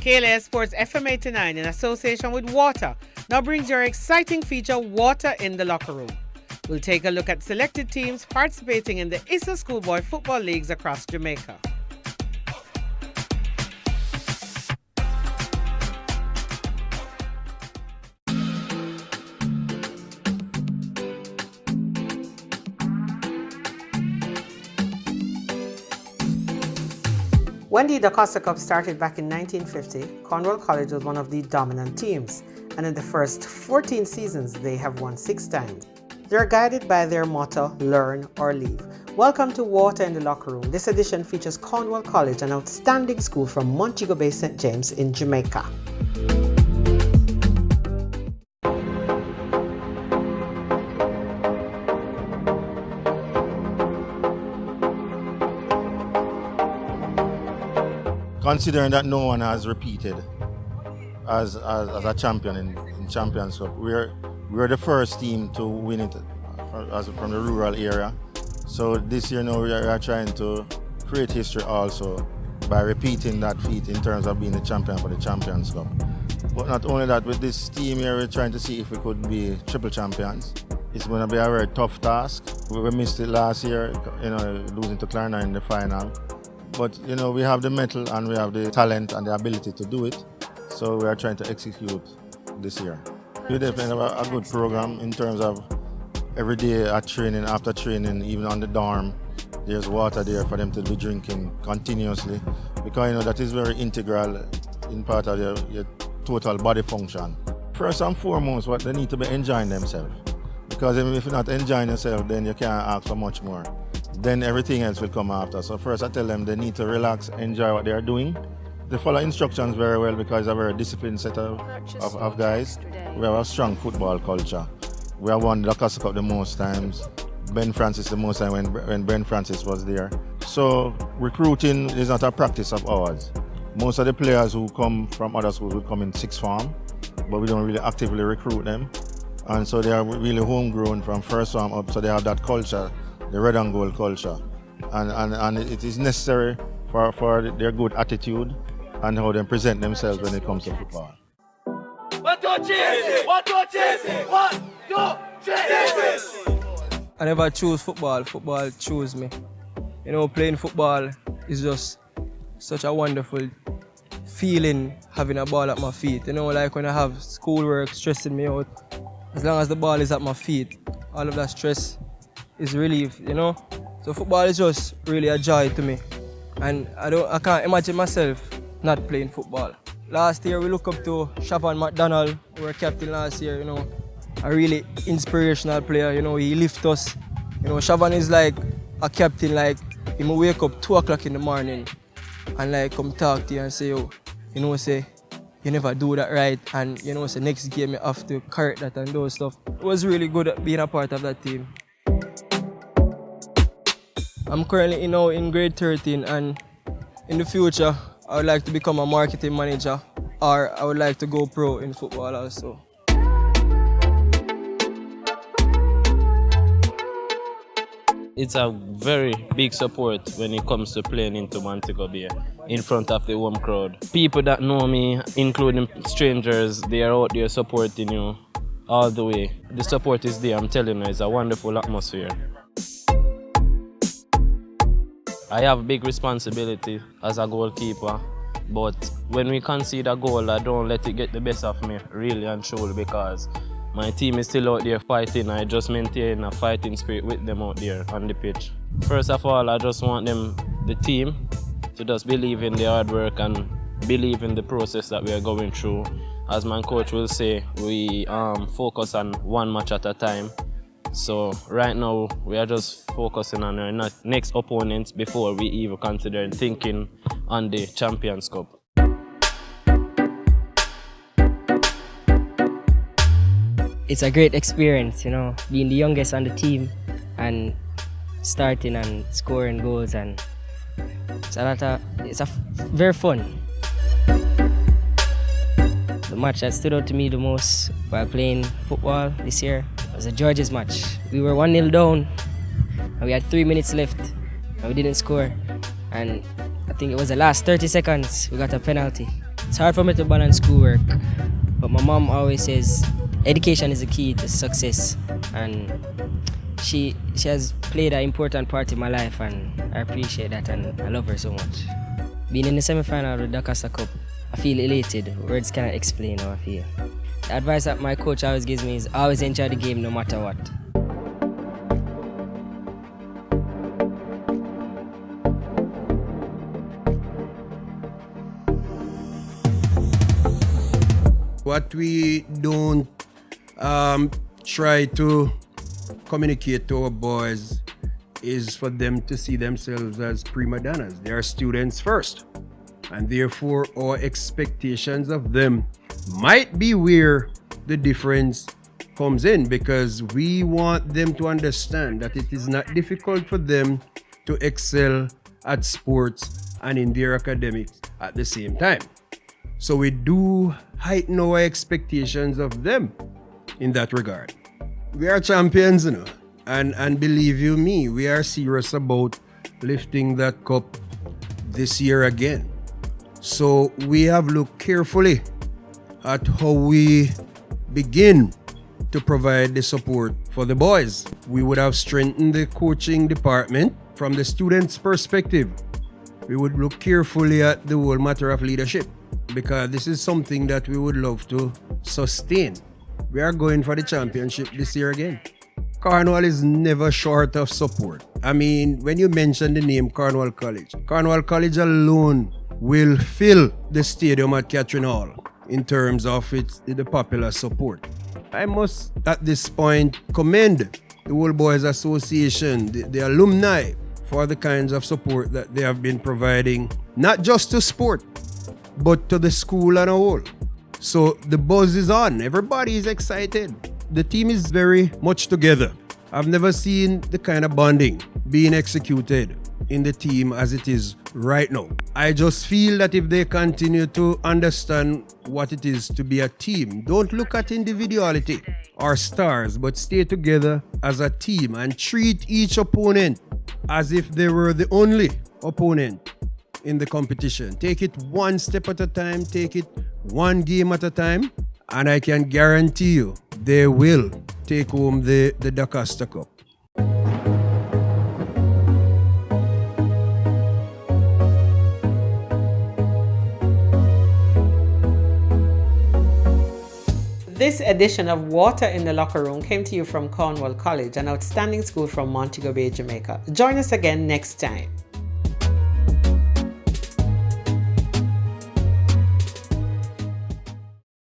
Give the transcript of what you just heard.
KLAS Sports FM 89 in association with WATA now brings your exciting feature WATA in the Locker Room. We'll take a look at selected teams participating in the ISA Schoolboy Football Leagues across Jamaica. When the Da Costa Cup started back in 1950, Cornwall College was one of the dominant teams, and in the first 14 seasons they have won 6 times. They are guided by their motto, learn or leave. Welcome to WATA in the Locker Room. This edition features Cornwall College, an outstanding school from Montego Bay, St. James in Jamaica. Considering that no one has repeated as a champion in Champions Cup, we're the first team to win it from the rural area. So this year now we are trying to create history also by repeating that feat in terms of being the champion for the Champions Cup. But not only that, with this team here we're trying to see if we could be triple champions. It's going to be a very tough task. We missed it last year, losing to Clarna in the final. But we have the mettle and we have the talent and the ability to do it. So we are trying to execute this year. We definitely have a good program in terms of every day at training, after training, even on the dorm. There's water there for them to be drinking continuously, because that is very integral in part of your total body function. First and foremost, what they need to be enjoying themselves. Because if you're not enjoying yourself, then you can't ask for much more. Then everything else will come after. So first I tell them they need to relax, enjoy what they are doing. They follow instructions very well because they're a very disciplined set of guys. We have a strong football culture. We have won the Costa Cup the most times. Ben Francis the most time when Ben Francis was there. So recruiting is not a practice of ours. Most of the players who come from other schools will come in sixth form, but we don't really actively recruit them. And so they are really homegrown from first form up, so they have that culture, the red and gold culture. And it is necessary for their good attitude and how they present themselves when it comes to football. 1, 2, 3, 1, 2, 3, 1, 2, 3. I never choose football, football chose me. Playing football is just such a wonderful feeling, having a ball at my feet. Like when I have schoolwork stressing me out, as long as the ball is at my feet, all of that stress is relieved, So football is just really a joy to me. And I can't imagine myself not playing football. Last year we looked up to Siobhan McDonald, who were captain last year, a really inspirational player, he lifts us. Siobhan is like a captain, like he will wake up 2 o'clock in the morning and come talk to you and say, say, you never do that right, and say next game you have to correct that and those stuff. It was really good at being a part of that team. I'm currently in grade 13, and in the future I would like to become a marketing manager, or I would like to go pro in football also. It's a very big support when it comes to playing into Montego Bay in front of the home crowd. People that know me, including strangers, they are out there supporting you all the way. The support is there, I'm telling you, it's a wonderful atmosphere. I have big responsibility as a goalkeeper, but when we concede a goal, I don't let it get the best of me, really and truly, because my team is still out there fighting. I just maintain a fighting spirit with them out there on the pitch. First of all, I just want the team, to just believe in their hard work and believe in the process that we are going through. As my coach will say, we focus on one match at a time. So right now, we are just focusing on our next opponents before we even consider thinking on the Champions Cup. It's a great experience, being the youngest on the team and starting and scoring goals, and it's very fun. The match that stood out to me the most while playing football this year was the Georges match. We were 1-0 down and we had 3 minutes left and we didn't score. And I think it was the last 30 seconds we got a penalty. It's hard for me to balance schoolwork, but my mom always says education is the key to success, and she has played an important part in my life, and I appreciate that, and I love her so much. Being in the semi-final of the Dakasta Cup, I feel elated. Words cannot explain how I feel. The advice that my coach always gives me is always enjoy the game no matter what. What we don't try to communicate to our boys is for them to see themselves as prima donnas. They are students first, and therefore our expectations of them might be where the difference comes in, because we want them to understand that it is not difficult for them to excel at sports and in their academics at the same time. So we do heighten our expectations of them in that regard. We are champions, you know, and believe you me, we are serious about lifting that cup this year again. So we have looked carefully at how we begin to provide the support for the boys. We would have strengthened the coaching department from the students' perspective. We would look carefully at the whole matter of leadership, because this is something that we would love to sustain. We are going for the championship this year again. Cornwall is never short of support. I mean, when you mention the name Cornwall College alone will fill the stadium at Catherine Hall in terms of the popular support. I must at this point commend the Whole Boys Association, the alumni, for the kinds of support that they have been providing, not just to sport, but to the school as a whole. So the buzz is on. Everybody is excited. The team is very much together. I've never seen the kind of bonding being executed in the team as it is right now. I just feel that if they continue to understand what it is to be a team, don't look at individuality or stars, but stay together as a team and treat each opponent as if they were the only opponent in the competition. Take it one step at a time, take it one game at a time, and I can guarantee you they will take home the Dakasta Cup. This edition of WATA in the Locker Room came to you from Cornwall College, an outstanding school from Montego Bay, Jamaica. Join us again next time.